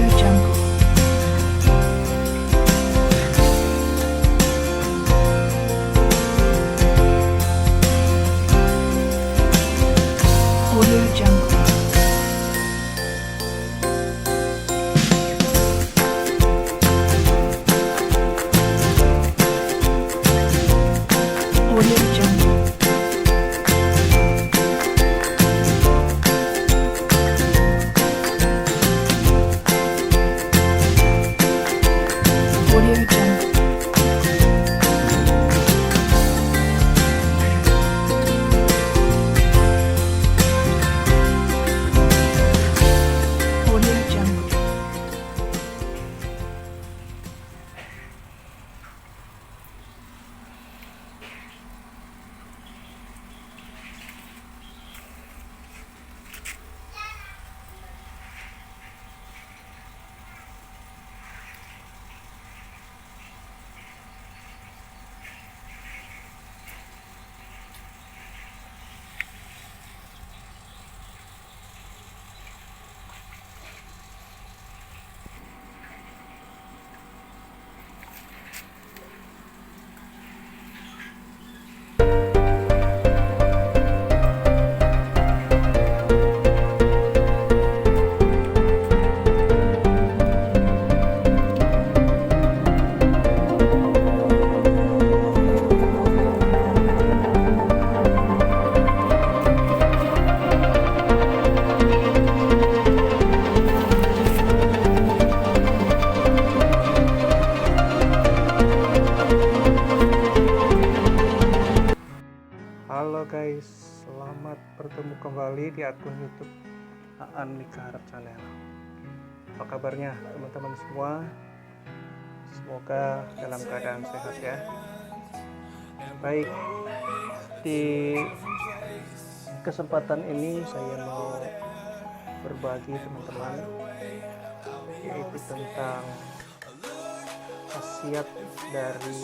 Audio Jungle. Audio Jungle. Audio Jungle. Audio Jungle. Audio Jungle. Halo guys, selamat bertemu kembali di akun YouTube Aan Nikah Arab Channel. Apa kabarnya teman-teman semua? Semoga dalam keadaan sehat ya. Baik, di kesempatan ini saya mau berbagi teman-teman, yaitu tentang khasiat dari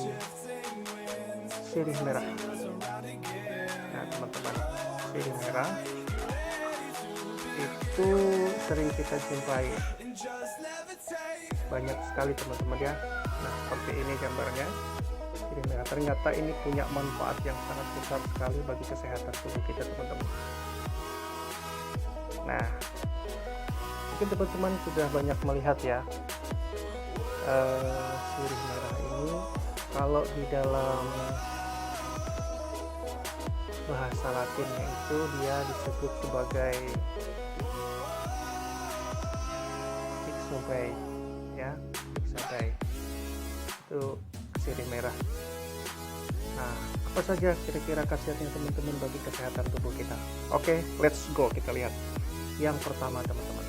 sirih merah. Nah teman-teman, sirih merah itu sering kita jumpai banyak sekali teman-teman ya. Nah seperti ini gambarnya, sirih merah ternyata ini punya manfaat yang sangat besar sekali bagi kesehatan tubuh kita teman-teman. Nah mungkin teman-teman sudah banyak melihat ya, sirih merah ini kalau di dalam bahasa Latinnya itu dia disebut sebagai ixobai ya, ixobai itu sirih merah. Nah apa saja kira-kira khasiatnya teman-teman bagi kesehatan tubuh kita? Oke, let's go, kita lihat. Yang pertama teman-teman,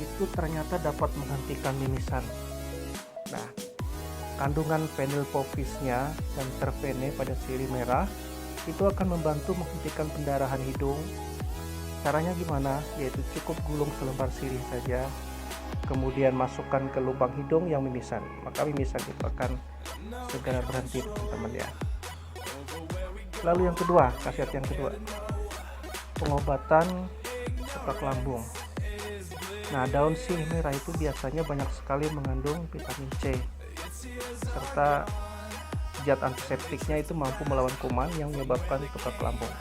itu ternyata dapat menghentikan mimisan. Nah kandungan phenylpopisnya dan terpene pada sirih merah itu akan membantu menghentikan pendarahan hidung. Caranya gimana? Yaitu cukup gulung selembar sirih saja, kemudian masukkan ke lubang hidung yang mimisan, maka mimisan itu akan segera berhenti teman-teman ya. Lalu yang kedua, khasiat yang kedua, pengobatan sesak lambung. Nah daun sirih merah itu biasanya banyak sekali mengandung vitamin C serta zat antiseptiknya itu mampu melawan kuman yang menyebabkan tukak lambung.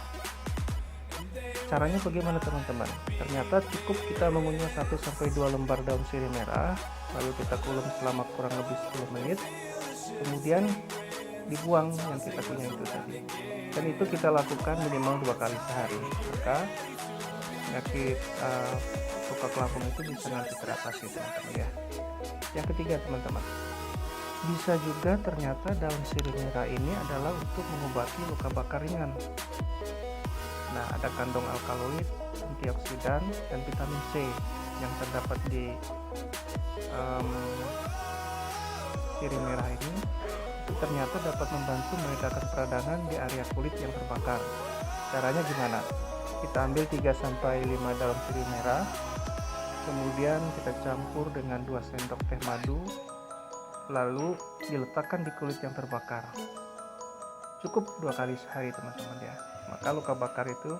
Caranya bagaimana teman-teman? Ternyata cukup kita mengunyah 1-2 lembar daun sirih merah, lalu kita kulum selama kurang lebih 10 menit, kemudian dibuang yang kita punya itu tadi. Dan itu kita lakukan minimal 2 kali sehari, maka penyakit tukak lambung itu bisa nanti teratasi teman-teman ya. Yang ketiga teman-teman, bisa juga ternyata daun sirih merah ini adalah untuk mengobati luka bakar ringan. Nah ada kandung alkaloid, antioksidan, dan vitamin C yang terdapat di sirih merah ini, itu ternyata dapat membantu meredakan peradangan di area kulit yang terbakar. Caranya gimana? Kita ambil 3-5 daun sirih merah, kemudian kita campur dengan 2 sendok teh madu, lalu diletakkan di kulit yang terbakar. Cukup 2 kali sehari teman-teman ya. Maka luka bakar itu,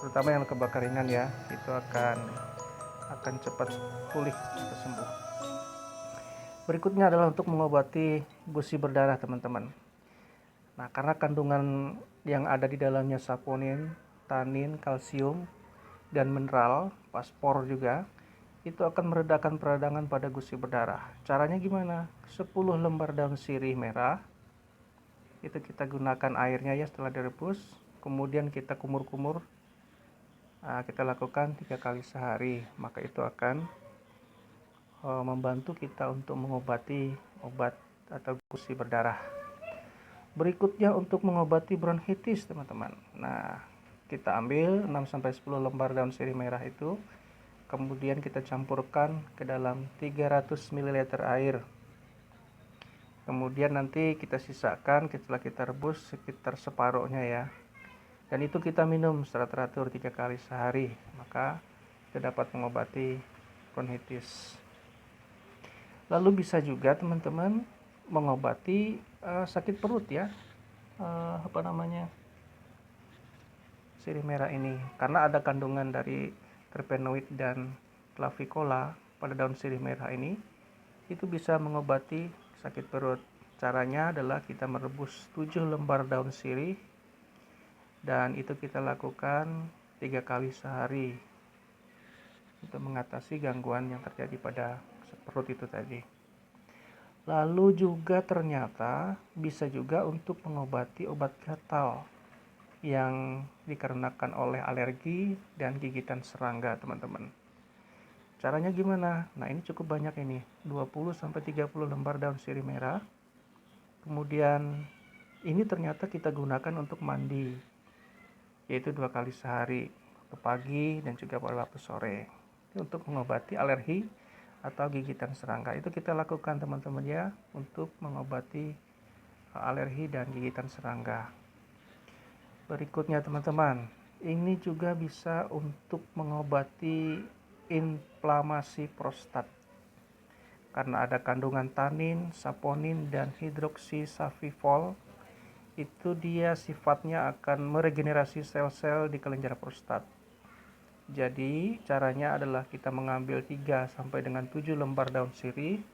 terutama yang luka bakar ringan ya, itu akan akan cepat pulih atau sembuh. Berikutnya adalah untuk mengobati gusi berdarah, teman-teman. Nah, karena kandungan yang ada di dalamnya saponin, tanin, kalsium, dan mineral, fosfor juga, itu akan meredakan peradangan pada gusi berdarah. Caranya gimana? 10 lembar daun sirih merah, itu kita gunakan airnya ya setelah direbus, kemudian kita kumur-kumur. Nah, kita lakukan 3 kali sehari, maka itu akan membantu kita untuk mengobati obat atau gusi berdarah. Berikutnya untuk mengobati bronkitis, teman-teman. Nah, kita ambil 6-10 lembar daun sirih merah itu, kemudian kita campurkan ke dalam 300 ml air. Kemudian nanti kita sisakan setelah kita rebus sekitar separuhnya ya. Dan itu kita minum secara teratur 3 kali sehari, maka kita dapat mengobati bronkitis. Lalu bisa juga teman-teman mengobati sakit perut ya, sirih merah ini, karena ada kandungan dari terpenoid dan clavicola pada daun sirih merah ini, itu bisa mengobati sakit perut. Caranya adalah kita merebus 7 lembar daun sirih, dan itu kita lakukan 3 kali sehari untuk mengatasi gangguan yang terjadi pada perut itu tadi. Lalu juga ternyata bisa juga untuk mengobati obat gatal yang dikarenakan oleh alergi dan gigitan serangga, teman-teman. Caranya gimana? Nah, ini cukup banyak ini, 20-30 lembar daun sirih merah. Kemudian ini ternyata kita gunakan untuk mandi, yaitu 2 kali sehari, waktu pagi dan juga pada waktu sore. Ini untuk mengobati alergi atau gigitan serangga. Itu kita lakukan, teman-teman ya, untuk mengobati alergi dan gigitan serangga. Berikutnya, teman-teman, ini juga bisa untuk mengobati inflamasi prostat. Karena ada kandungan tanin, saponin, dan hidroksisavivol, itu dia sifatnya akan meregenerasi sel-sel di kelenjar prostat. Jadi caranya adalah kita mengambil 3 sampai dengan 7 lembar daun sirih,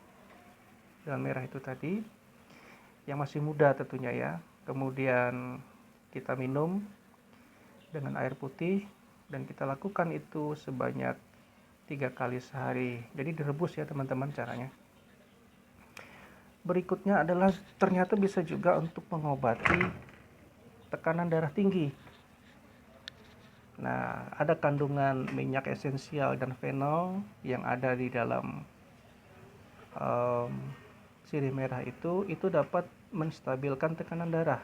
daun merah itu tadi, yang masih muda tentunya ya. Kemudian kita minum dengan air putih, dan kita lakukan itu sebanyak 3 kali sehari. Jadi direbus ya teman-teman caranya. Berikutnya adalah ternyata bisa juga untuk mengobati tekanan darah tinggi. Nah, ada kandungan minyak esensial dan fenol yang ada di dalam sirih merah itu dapat menstabilkan tekanan darah.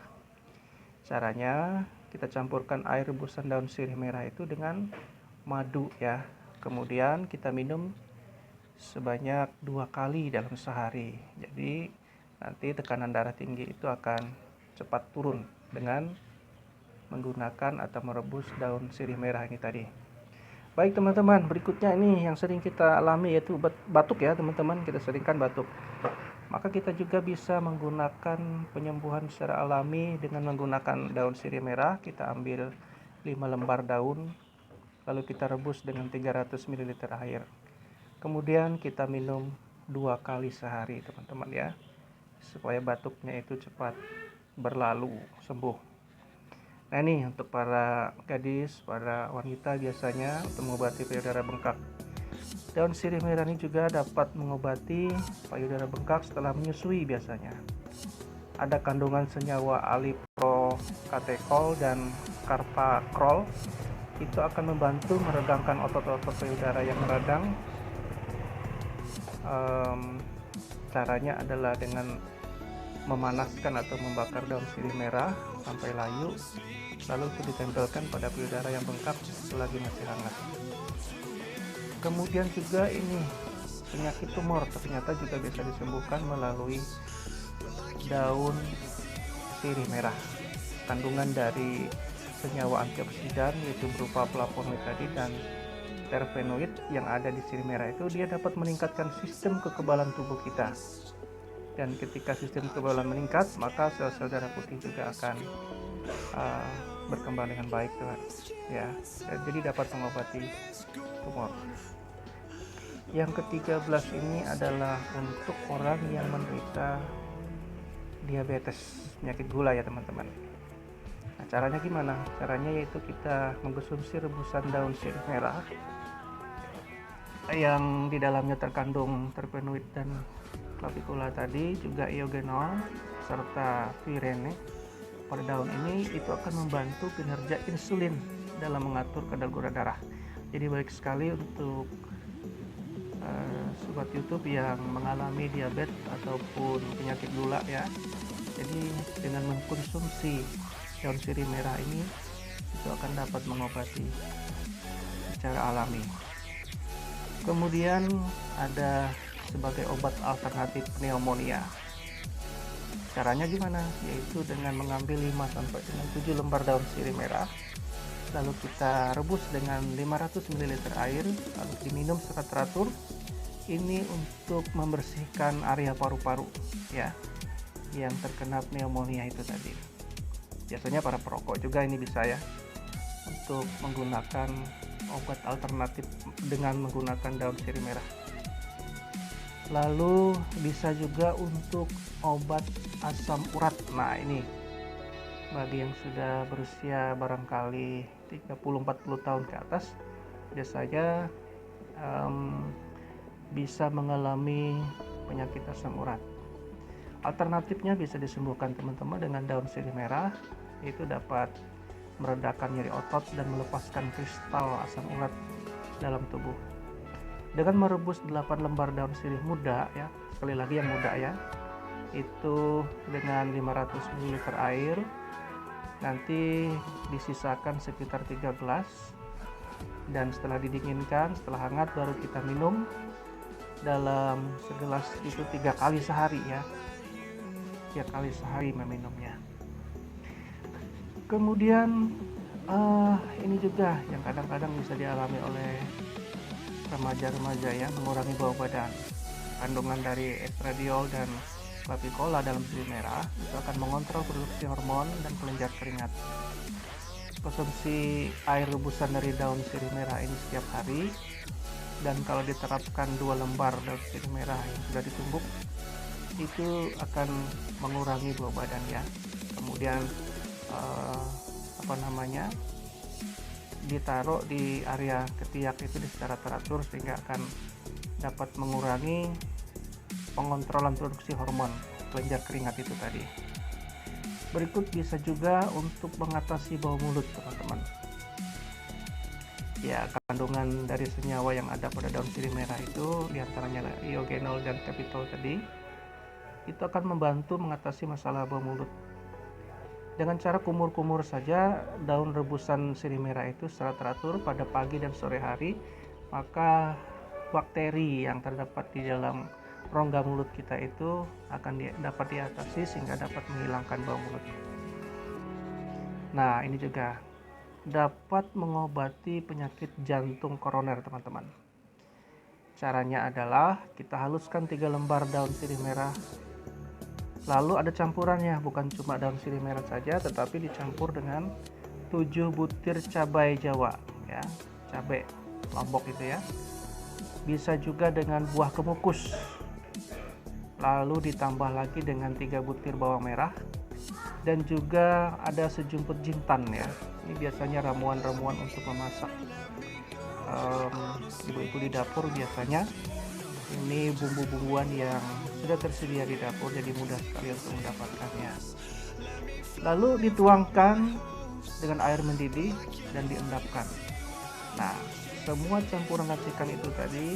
Caranya kita campurkan air rebusan daun sirih merah itu dengan madu ya. Kemudian kita minum sebanyak 2 kali dalam sehari. Jadi nanti tekanan darah tinggi itu akan cepat turun dengan menggunakan atau merebus daun sirih merah ini tadi. Baik teman-teman, berikutnya ini yang sering kita alami yaitu batuk ya teman-teman, kita seringkan batuk. Maka kita juga bisa menggunakan penyembuhan secara alami dengan menggunakan daun sirih merah. Kita ambil 5 lembar daun, lalu kita rebus dengan 300 ml air. Kemudian kita minum 2 kali sehari teman-teman ya, supaya batuknya itu cepat berlalu, sembuh. Nah ini untuk para gadis, para wanita biasanya untuk mengobati payudara bengkak. Daun sirih merah ini juga dapat mengobati payudara bengkak setelah menyusui biasanya. Ada kandungan senyawa aliprokatekol dan carpakrol. Itu akan membantu meregangkan otot-otot payudara yang meradang. Caranya adalah dengan memanaskan atau membakar daun sirih merah sampai layu, lalu itu ditempelkan pada payudara yang bengkak selagi masih hangat. Kemudian juga ini penyakit tumor ternyata juga bisa disembuhkan melalui daun sirih merah. Kandungan dari senyawa antioksidan yaitu berupa flavonoid tadi dan terpenoid yang ada di sirih merah itu, dia dapat meningkatkan sistem kekebalan tubuh kita. Dan ketika sistem kekebalan meningkat, maka sel-sel darah putih juga akan berkembang dengan baik, teman. Ya, jadi dapat mengobati tumor. Yang ke-13 ini adalah untuk orang yang menderita diabetes, penyakit gula ya teman-teman. Nah, caranya gimana? Caranya yaitu kita mengkonsumsi rebusan daun sirih merah yang di dalamnya terkandung terpenoid dan clavicula tadi, juga iogenol serta pirene. Pada daun ini itu akan membantu kinerja insulin dalam mengatur kadar gula darah. Jadi baik sekali untuk sobat YouTube yang mengalami diabetes ataupun penyakit gula ya. Jadi dengan mengkonsumsi daun sirih merah ini itu akan dapat mengobati secara alami. Kemudian ada sebagai obat alternatif pneumonia. Caranya gimana? Yaitu dengan mengambil 5-7 lembar daun sirih merah, lalu kita rebus dengan 500 ml air, lalu diminum secara teratur. Ini untuk membersihkan area paru-paru ya, yang terkena pneumonia itu tadi. Biasanya para perokok juga ini bisa ya, untuk menggunakan obat alternatif dengan menggunakan daun sirih merah. Lalu bisa juga untuk obat asam urat. Nah ini bagi yang sudah berusia barangkali 30-40 tahun ke atas, biasanya bisa mengalami penyakit asam urat. Alternatifnya bisa disembuhkan teman-teman dengan daun sirih merah, itu dapat meredakan nyeri otot dan melepaskan kristal asam urat dalam tubuh. Dengan merebus 8 lembar daun sirih muda ya, sekali lagi yang muda ya, itu dengan 500 ml air, nanti disisakan sekitar 3 gelas, dan setelah didinginkan, setelah hangat baru kita minum dalam segelas itu 3 kali sehari ya, 3 kali sehari meminumnya. Kemudian ini juga yang kadang-kadang bisa dialami oleh remaja-remaja ya, mengurangi bau badan. Kandungan dari estradiol dan clavicula dalam sirih merah itu akan mengontrol produksi hormon dan kelenjar keringat. Konsumsi air rebusan dari daun sirih merah ini setiap hari, dan kalau diterapkan 2 lembar daun sirih merah yang sudah ditumbuk, itu akan mengurangi bau badan ya. Kemudian ditaruh di area ketiak itu secara teratur, sehingga akan dapat mengurangi pengontrolan produksi hormon kelenjar keringat itu tadi. Berikut bisa juga untuk mengatasi bau mulut teman-teman. Ya, kandungan dari senyawa yang ada pada daun sirih merah itu diantaranya iogenol dan capitol tadi, itu akan membantu mengatasi masalah bau mulut. Dengan cara kumur-kumur saja daun rebusan sirih merah itu secara teratur pada pagi dan sore hari, maka bakteri yang terdapat di dalam rongga mulut kita itu akan dapat diatasi sehingga dapat menghilangkan bau mulut. Nah, ini juga dapat mengobati penyakit jantung koroner teman-teman. Caranya adalah kita haluskan 3 lembar daun sirih merah. Lalu ada campurannya, bukan cuma daun sirih merah saja, tetapi dicampur dengan 7 butir cabai Jawa ya, cabai lombok itu ya. Bisa juga dengan buah kemukus. Lalu ditambah lagi dengan 3 butir bawang merah, dan juga ada sejumput jintan ya. Ini biasanya ramuan-ramuan untuk memasak. Ibu-ibu di dapur biasanya ini bumbu-bumbuan yang sudah tersedia di dapur, jadi mudah sekali untuk mendapatkannya. Lalu dituangkan dengan air mendidih dan diendapkan. Nah, semua campuran racikan itu tadi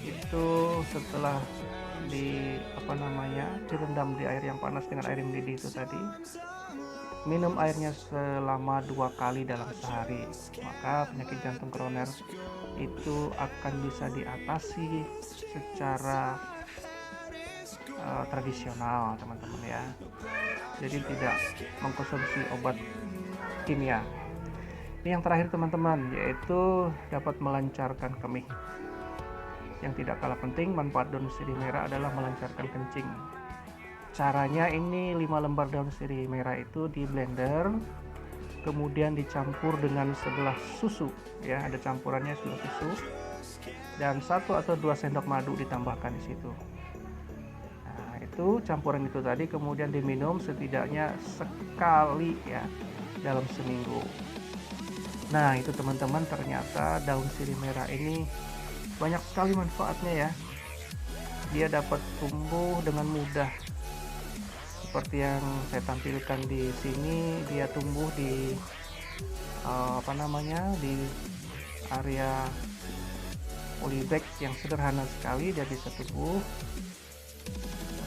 itu setelah direndam di air yang panas dengan air mendidih itu tadi, minum airnya selama 2 kali dalam sehari, maka penyakit jantung koroner itu akan bisa diatasi secara tradisional teman-teman ya. Jadi tidak mengkonsumsi obat kimia. Ini yang terakhir teman-teman, yaitu dapat melancarkan kemih. Yang tidak kalah penting, manfaat daun sirih merah adalah melancarkan kencing. Caranya ini 5 lembar daun sirih merah itu di blender, kemudian dicampur dengan segelas susu ya, ada campurannya segelas susu. dan 1 atau 2 sendok madu ditambahkan di situ. Nah, itu campuran itu tadi kemudian diminum setidaknya sekali ya dalam seminggu. Nah, itu teman-teman, ternyata daun sirih merah ini banyak sekali manfaatnya ya. Dia dapat tumbuh dengan mudah. Seperti yang saya tampilkan di sini, dia tumbuh di di area polybag yang sederhana sekali, dia bisa tumbuh.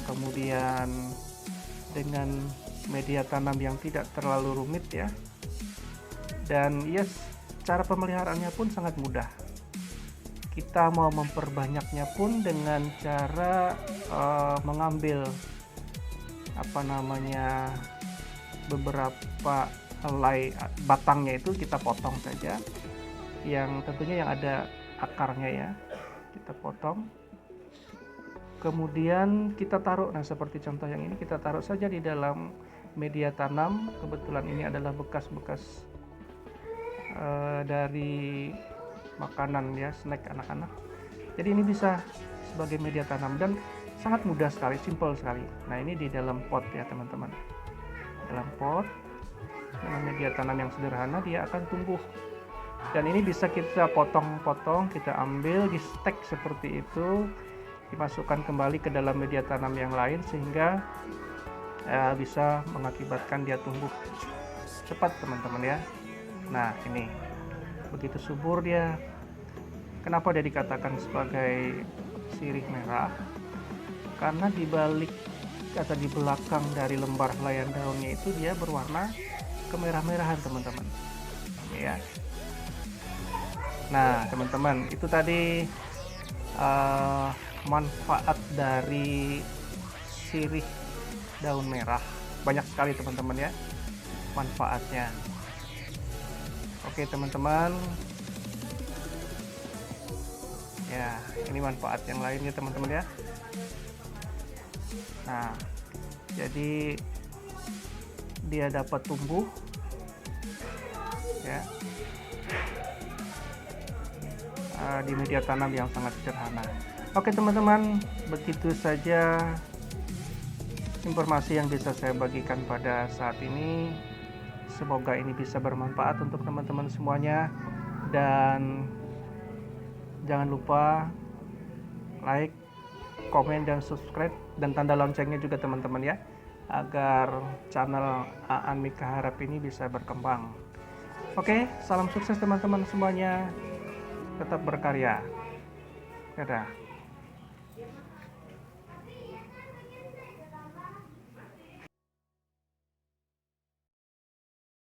Kemudian dengan media tanam yang tidak terlalu rumit ya, dan yes, cara pemeliharaannya pun sangat mudah. Kita mau memperbanyaknya pun dengan cara mengambil beberapa helai batangnya itu kita potong saja, yang tentunya yang ada akarnya ya, kita potong, kemudian kita taruh. Nah, seperti contoh yang ini, kita taruh saja di dalam media tanam. Kebetulan ini adalah bekas-bekas dari makanan ya, snack anak-anak. Jadi ini bisa sebagai media tanam dan sangat mudah sekali, simple sekali. Nah, ini di dalam pot ya teman-teman, dalam pot dengan media tanam yang sederhana dia akan tumbuh. Dan ini bisa kita potong-potong, kita ambil, di stek seperti itu, dimasukkan kembali ke dalam media tanam yang lain sehingga bisa mengakibatkan dia tumbuh cepat teman-teman ya. Nah, ini begitu subur dia. Kenapa dia dikatakan sebagai sirih merah? Karena di balik atau di belakang dari lembar helaian daunnya itu dia berwarna kemerah-merahan teman-teman ya. Nah teman-teman, itu tadi manfaat dari sirih daun merah. Banyak sekali teman-teman ya manfaatnya. Oke teman-teman ya, ini manfaat yang lainnya teman-teman ya. Nah, jadi dia dapat tumbuh ya di media tanam yang sangat sederhana. Oke teman-teman, begitu saja informasi yang bisa saya bagikan pada saat ini. Semoga ini bisa bermanfaat untuk teman-teman semuanya, dan jangan lupa like, komen, dan subscribe, dan tanda loncengnya juga teman-teman ya, agar channel Aan Mika Harap ini bisa berkembang. Oke, salam sukses teman-teman semuanya, tetap berkarya. Dadah.